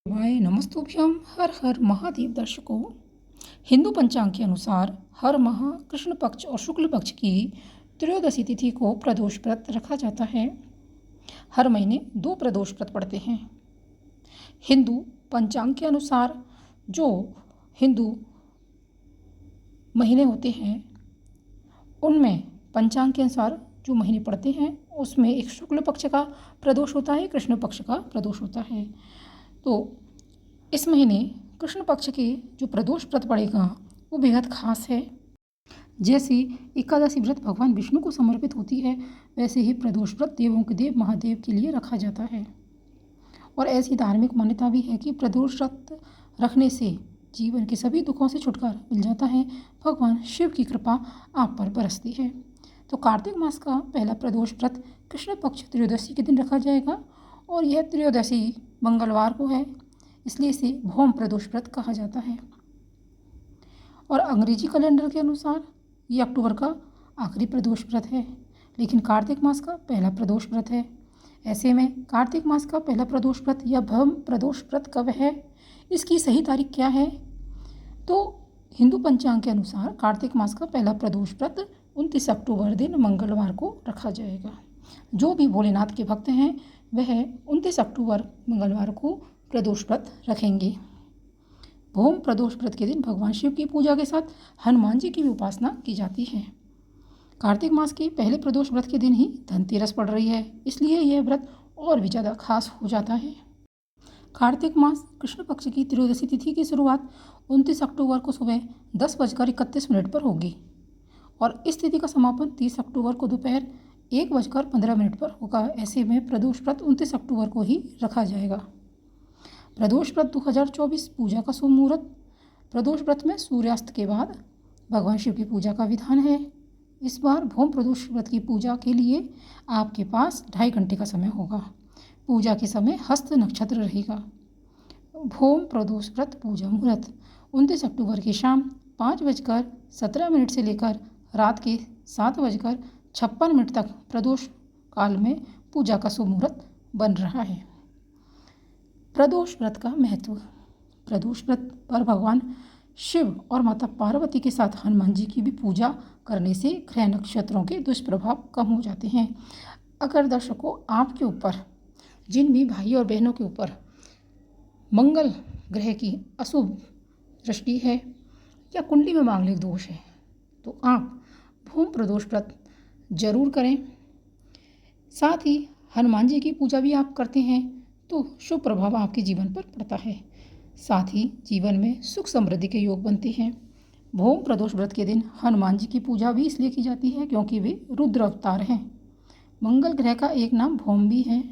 वाय नमस्तुभ्यम। हर हर महादेव। दर्शकों, हिंदू पंचांग के अनुसार हर माह कृष्ण पक्ष और शुक्ल पक्ष की त्रयोदशी तिथि को प्रदोष व्रत रखा जाता है। हर महीने 2 प्रदोष व्रत पड़ते हैं। हिंदू पंचांग के अनुसार जो हिंदू महीने होते हैं उनमें पंचांग के अनुसार जो महीने पड़ते हैं उसमें एक शुक्ल पक्ष का प्रदोष होता है, कृष्ण पक्ष का प्रदोष होता है। तो इस महीने कृष्ण पक्ष के जो प्रदोष व्रत पड़ेगा वो बेहद खास है। जैसे एकादशी व्रत भगवान विष्णु को समर्पित होती है, वैसे ही प्रदोष व्रत देवों के देव महादेव के लिए रखा जाता है। और ऐसी धार्मिक मान्यता भी है कि प्रदोष व्रत रखने से जीवन के सभी दुखों से छुटकारा मिल जाता है, भगवान शिव की कृपा आप पर बरसती है। तो कार्तिक मास का पहला प्रदोष व्रत कृष्ण पक्ष त्रयोदशी के दिन रखा जाएगा और यह त्रयोदशी मंगलवार को है, इसलिए इसे भौम प्रदोष व्रत कहा जाता है। और अंग्रेजी कैलेंडर के अनुसार ये अक्टूबर का आखिरी प्रदोष व्रत है, लेकिन कार्तिक मास का पहला प्रदोष व्रत है। ऐसे में कार्तिक मास का पहला प्रदोष व्रत या भौम प्रदोष व्रत कब है, इसकी सही तारीख क्या है? तो हिंदू पंचांग के अनुसार कार्तिक मास का पहला प्रदोष व्रत 29 अक्टूबर दिन मंगलवार को रखा जाएगा। जो भी भोलेनाथ के भक्त हैं वह 29 अक्टूबर मंगलवार को प्रदोष व्रत रखेंगे। भौम प्रदोष व्रत के दिन भगवान शिव की पूजा के साथ हनुमान जी की भी उपासना की जाती है। कार्तिक मास के पहले प्रदोष व्रत के दिन ही धनतेरस पड़ रही है, इसलिए यह व्रत और भी ज़्यादा खास हो जाता है। कार्तिक मास कृष्ण पक्ष की त्रयोदशी तिथि की शुरुआत 29 अक्टूबर को सुबह 10:31 पर होगी और इस तिथि का समापन 30 अक्टूबर को दोपहर 1:15 पर होगा। ऐसे में प्रदोष व्रत 29 अक्टूबर को ही रखा जाएगा। प्रदोष व्रत 2024 पूजा का शुभ मुहूर्त। प्रदोष व्रत में सूर्यास्त के बाद भगवान शिव की पूजा का विधान है। इस बार भौम प्रदोष व्रत की पूजा के लिए आपके पास 2.5 घंटे का समय होगा। पूजा के समय हस्त नक्षत्र रहेगा। भौम प्रदोष व्रत पूजा मुहूर्त 29 अक्टूबर की शाम 5:17 से लेकर रात के 7:56 तक प्रदोष काल में पूजा का शुभ मुहूर्त बन रहा है। प्रदोष व्रत का महत्व। प्रदोष व्रत पर भगवान शिव और माता पार्वती के साथ हनुमान जी की भी पूजा करने से ग्रह नक्षत्रों के दुष्प्रभाव कम हो जाते हैं। अगर दर्शकों आपके ऊपर, जिन भी भाई और बहनों के ऊपर मंगल ग्रह की अशुभ दृष्टि है या कुंडली में मांगलिक दोष है, तो आप भौम प्रदोष व्रत जरूर करें। साथ ही हनुमान जी की पूजा भी आप करते हैं तो शुभ प्रभाव आपके जीवन पर पड़ता है। साथ ही जीवन में सुख समृद्धि के योग बनते हैं। भौम प्रदोष व्रत के दिन हनुमान जी की पूजा भी इसलिए की जाती है क्योंकि वे रुद्र अवतार हैं। मंगल ग्रह का एक नाम भौम भी है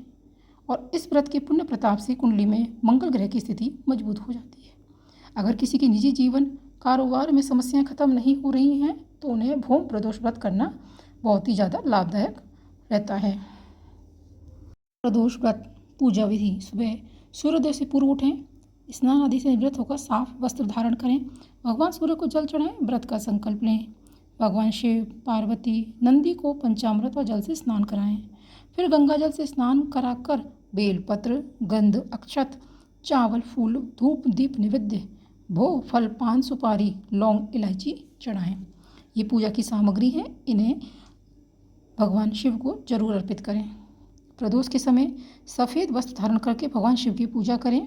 और इस व्रत के पुण्य प्रताप से कुंडली में मंगल ग्रह की स्थिति मजबूत हो जाती है। अगर किसी की निजी जीवन कारोबार में समस्याएं खत्म नहीं हो रही हैं तो उन्हें भौम प्रदोष व्रत करना बहुत ही ज़्यादा लाभदायक रहता है। प्रदोष व्रत पूजा विधि। सुबह सूर्योदय से पूर्व उठें, स्नान आदि से निवृत्त होकर साफ वस्त्र धारण करें, भगवान सूर्य को जल चढ़ाएं, व्रत का संकल्प लें। भगवान शिव, पार्वती, नंदी को पंचामृत व जल से स्नान कराएं। फिर गंगा जल से स्नान कराकर बेलपत्र, गंध, अक्षत, चावल, फूल, धूप, दीप निवेद्य, भोग, फल, पान, सुपारी, लौंग, इलायची चढ़ाएं। ये पूजा की सामग्री है, इन्हें भगवान शिव को जरूर अर्पित करें। प्रदोष के समय सफ़ेद वस्त्र धारण करके भगवान शिव की पूजा करें।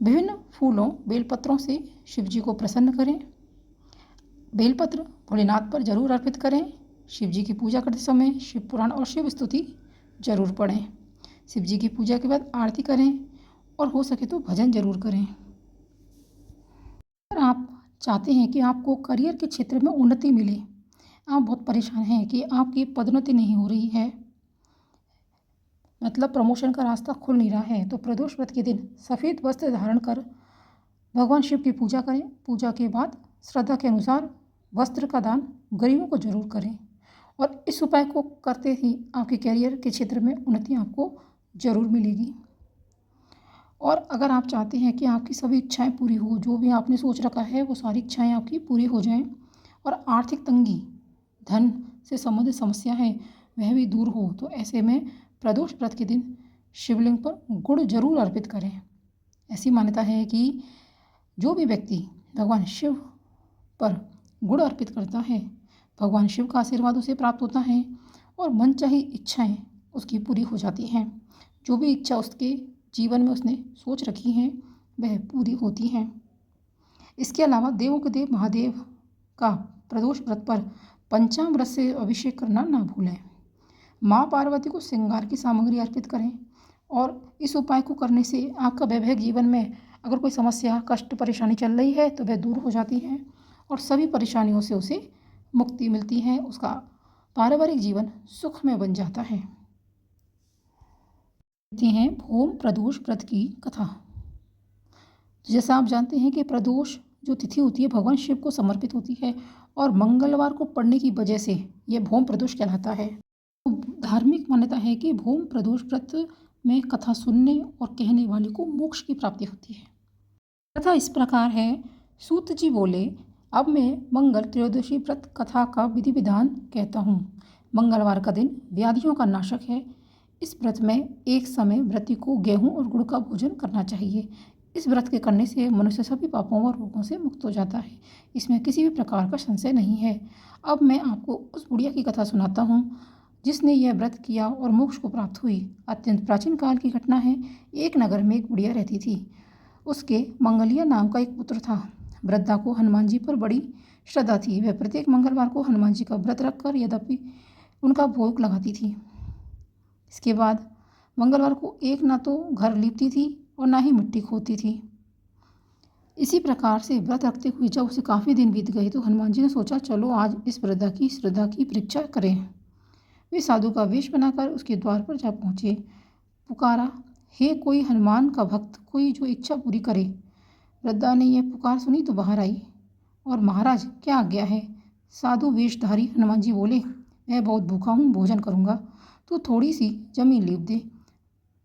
विभिन्न फूलों, बेलपत्रों से शिव जी को प्रसन्न करें। बेलपत्र भोलेनाथ पर जरूर अर्पित करें। शिव जी की पूजा करते समय शिव पुराण और शिव स्तुति जरूर पढ़ें। शिव जी की पूजा के बाद आरती करें और हो सके तो भजन जरूर करें। अगर आप चाहते हैं कि आपको करियर के क्षेत्र में उन्नति मिले, आप बहुत परेशान हैं कि आपकी पदोन्नति नहीं हो रही है, मतलब प्रमोशन का रास्ता खुल नहीं रहा है, तो प्रदोष व्रत के दिन सफ़ेद वस्त्र धारण कर भगवान शिव की पूजा करें। पूजा के बाद श्रद्धा के अनुसार वस्त्र का दान गरीबों को जरूर करें और इस उपाय को करते ही आपके करियर के क्षेत्र में उन्नति आपको जरूर मिलेगी। और अगर आप चाहते हैं कि आपकी सभी इच्छाएं पूरी हो, जो भी आपने सोच रखा है वो सारी इच्छाएं आपकी पूरी हो जाएं और आर्थिक तंगी, धन से संबंधित समस्या है वह भी दूर हो, तो ऐसे में प्रदोष व्रत के दिन शिवलिंग पर गुड़ जरूर अर्पित करें। ऐसी मान्यता है कि जो भी व्यक्ति भगवान शिव पर गुड़ अर्पित करता है, भगवान शिव का आशीर्वाद उसे प्राप्त होता है और मनचाही इच्छाएं उसकी पूरी हो जाती हैं। जो भी इच्छा उसके जीवन में उसने सोच रखी हैं वह पूरी होती हैं। इसके अलावा देवों के देव महादेव का प्रदोष व्रत पर पंचामृत से अभिषेक करना ना भूलें। माँ पार्वती को श्रृंगार की सामग्री अर्पित करें और इस उपाय को करने से आपका वैवाहिक जीवन में अगर कोई समस्या, कष्ट, परेशानी चल रही है तो वह दूर हो जाती है और सभी परेशानियों से उसे मुक्ति मिलती है। उसका पारिवारिक जीवन सुखमय बन जाता है। कहते हैं भोम प्रदोष व्रत की कथा। तो जैसा आप जानते हैं कि प्रदोष जो तिथि होती है भगवान शिव को समर्पित होती है और मंगलवार को पड़ने की वजह से यह भोम प्रदोष कहलाता है। धार्मिक मान्यता है कि भोम प्रदोष व्रत में कथा सुनने और कहने वाले को मोक्ष की प्राप्ति होती है। कथा इस प्रकार है। सूत जी बोले, अब मैं मंगल त्रयोदशी व्रत कथा का विधि विधान कहता हूँ। मंगलवार का दिन व्याधियों का नाशक है। इस व्रत में एक समय व्रती को गेहूँ और गुड़ का भोजन करना चाहिए। इस व्रत के करने से मनुष्य सभी पापों और रोगों से मुक्त हो जाता है। इसमें किसी भी प्रकार का संशय नहीं है। अब मैं आपको उस बुढ़िया की कथा सुनाता हूँ जिसने यह व्रत किया और मोक्ष को प्राप्त हुई। अत्यंत प्राचीन काल की घटना है। एक नगर में एक बुढ़िया रहती थी। उसके मंगलिया नाम का एक पुत्र था। वृद्धा को हनुमान जी पर बड़ी श्रद्धा थी। वह प्रत्येक मंगलवार को हनुमान जी का व्रत रखकर यद्यपि उनका भोग लगाती थी। इसके बाद मंगलवार को एक ना तो घर लीपती थी और ना ही मिट्टी खोदती थी। इसी प्रकार से व्रत रखते हुए जब उसे काफ़ी दिन बीत गए तो हनुमान जी ने सोचा, चलो आज इस वृद्धा की श्रद्धा की परीक्षा करें। वे साधु का वेश बनाकर उसके द्वार पर जा पहुँचे। पुकारा, हे कोई हनुमान का भक्त, कोई जो इच्छा पूरी करे। वृद्धा ने यह पुकार सुनी तो बाहर आई और महाराज क्या आज्ञा है। साधु वेशधारी हनुमान जी बोले, मैं बहुत भूखा हूँ, भोजन करूँगा, तो थोड़ी सी जमीन लीप दे।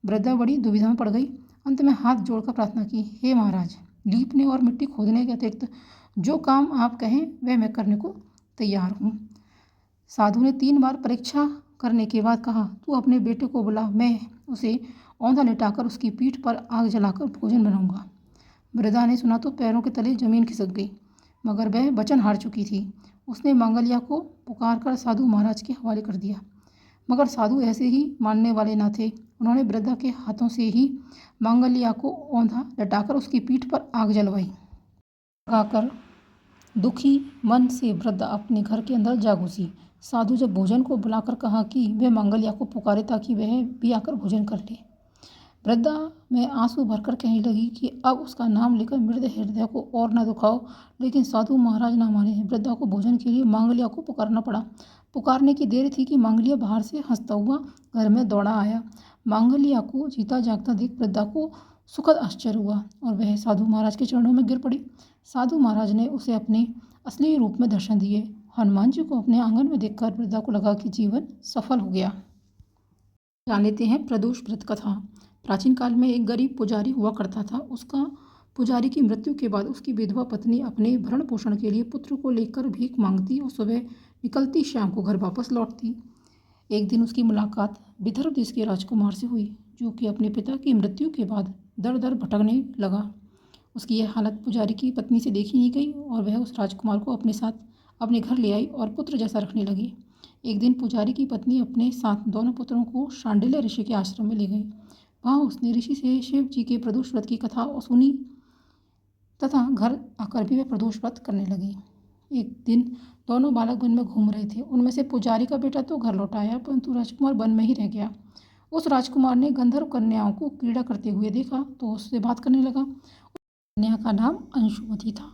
वृद्धा बड़ी दुविधा में पड़ गई। अंत में हाथ जोड़कर प्रार्थना की, हे महाराज, लीपने और मिट्टी खोदने के अतिरिक्त जो काम आप कहें वह मैं करने को तैयार हूँ। साधु ने 3 बार परीक्षा करने के बाद कहा, तू अपने बेटे को बुला, मैं उसे औंधा लिटाकर उसकी पीठ पर आग जलाकर भोजन बनाऊंगा। वृद्धा ने सुना तो पैरों के तले जमीन खिसक गई, मगर वह वचन हार चुकी थी। उसने मांगलिया को पुकार कर साधु महाराज के हवाले कर दिया, मगर साधु ऐसे ही मानने वाले न थे। उन्होंने वृद्धा के हाथों से ही मांगलिया को औंधा लटाकर उसकी पीठ पर आग जलवाई। लगाकर दुखी मन से वृद्धा अपने घर के अंदर जा घुसी। साधु जब भोजन को बुलाकर कहा कि वह मांगलिया को पुकारे ताकि वह भी आकर भोजन कर ले। वृद्धा में आंसू भरकर कहने लगी कि अब उसका नाम लेकर मृद हृदय को और न दुखाओ, लेकिन साधु महाराज ना माने। वृद्धा को भोजन के लिए मांगलिया को पुकारना पड़ा। पुकारने की देर थी कि मांगलिया बाहर से हंसता हुआ घर में दौड़ा आया। मांगलिया को जीता जागता देख वृद्धा को सुखद आश्चर्य हुआ और वह साधु महाराज के चरणों में गिर पड़ी। साधु महाराज ने उसे अपने असली रूप में दर्शन दिए। हनुमान जी को अपने आंगन में देखकर वृद्धा को लगा कि जीवन सफल हो गया। जान लेते हैं प्रदोष व्रत कथा। प्राचीन काल में एक गरीब पुजारी हुआ करता था। उसका पुजारी की मृत्यु के बाद उसकी विधवा पत्नी अपने भरण पोषण के लिए पुत्र को लेकर भीख मांगती और सुबह निकलती शाम को घर वापस लौटती। एक दिन उसकी मुलाकात विदर्भ देश के राजकुमार से हुई, जो कि अपने पिता की मृत्यु के बाद दर दर भटकने लगा। उसकी यह हालत पुजारी की पत्नी से देखी नहीं गई और वह उस राजकुमार को अपने साथ अपने घर ले आई और पुत्र जैसा रखने लगी। एक दिन पुजारी की पत्नी अपने साथ दोनों पुत्रों को शांडिल्य ऋषि के आश्रम में ले गई। वहाँ उसने ऋषि से शिव जी के प्रदोष व्रत की कथा सुनी तथा घर आकर भी वह प्रदोष व्रत करने लगी। एक दिन दोनों बालक वन में घूम रहे थे। उनमें से पुजारी का बेटा तो घर लौट आया, परंतु राजकुमार वन में ही रह गया। उस राजकुमार ने गंधर्व कन्याओं को क्रीड़ा करते हुए देखा तो उससे बात करने लगा। कन्या का नाम अंशुमति था।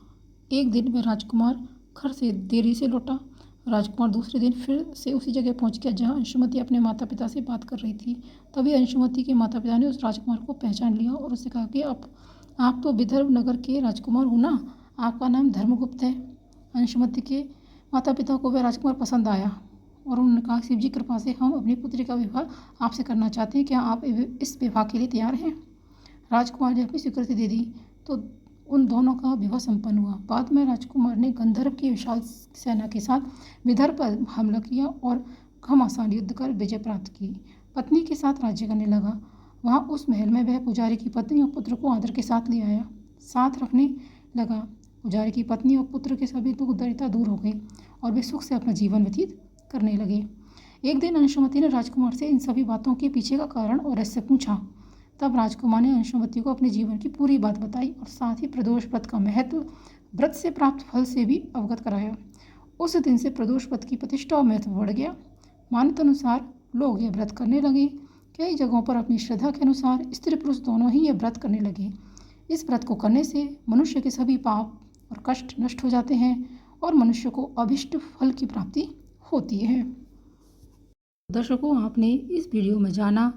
एक दिन वह राजकुमार घर से देरी से लौटा। राजकुमार दूसरे दिन फिर से उसी जगह पहुंच गया जहां अंशुमति अपने माता पिता से बात कर रही थी। तभी अंशुमति के माता पिता ने उस राजकुमार को पहचान लिया और उससे कहा कि आप तो विदर्भ नगर के राजकुमार हो ना, आपका नाम धर्मगुप्त है। अंशुमति के माता पिता को वह राजकुमार पसंद आया और उन्होंने कहा, शिव जी कृपा से हम अपनी पुत्री का विवाह आपसे करना चाहते हैं, क्या आप इस विवाह के लिए तैयार हैं। राजकुमार ने अपनी स्वीकृति दे दी तो उन दोनों का विवाह संपन्न हुआ। बाद में राजकुमार ने गंधर्व की विशाल सेना के साथ विदर्भ पर हमला किया और घमासान युद्ध कर विजय प्राप्त की। पत्नी के साथ राज्य करने लगा। वहाँ उस महल में वह पुजारी की पत्नी और पुत्र को आदर के साथ ले आया, साथ रखने लगा। पुजारी की पत्नी और पुत्र के सभी दुख दरिद्रता दूर हो गई और वे सुख से अपना जीवन व्यतीत करने लगे। एक दिन अंशुमति ने राजकुमार से इन सभी बातों के पीछे का कारण और रहस्य पूछा। तब राजकुमार ने अंशुमति को अपने जीवन की पूरी बात बताई और साथ ही प्रदोष व्रत का महत्व, व्रत से प्राप्त फल से भी अवगत कराया। उस दिन से प्रदोष व्रत की प्रतिष्ठा और महत्व बढ़ गया। मान्यता अनुसार लोग यह व्रत करने लगे। कई जगहों पर अपनी श्रद्धा के अनुसार स्त्री पुरुष दोनों ही यह व्रत करने लगे। इस व्रत को करने से मनुष्य के सभी पाप और कष्ट नष्ट हो जाते हैं और मनुष्य को अभिष्ट फल की प्राप्ति होती है। दर्शकों, आपने इस वीडियो में जाना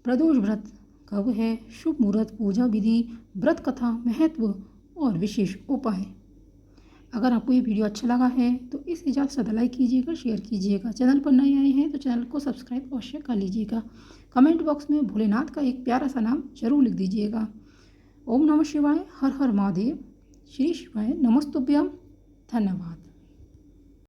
प्रदोष व्रत कब है, शुभ मुहूर्त, पूजा विधि, व्रत कथा, महत्व और विशेष उपाय। अगर आपको ये वीडियो अच्छा लगा है तो इसे ज़्यादा से ज़्यादा लाइक कीजिएगा, शेयर कीजिएगा। चैनल पर नए आए हैं तो चैनल को सब्सक्राइब अवश्य कर लीजिएगा। कमेंट बॉक्स में भोलेनाथ का एक प्यारा सा नाम जरूर लिख दीजिएगा। ओम नमः शिवाय, हर हर महादेव, श्री शिवाय नमस्तुभ्यम। धन्यवाद।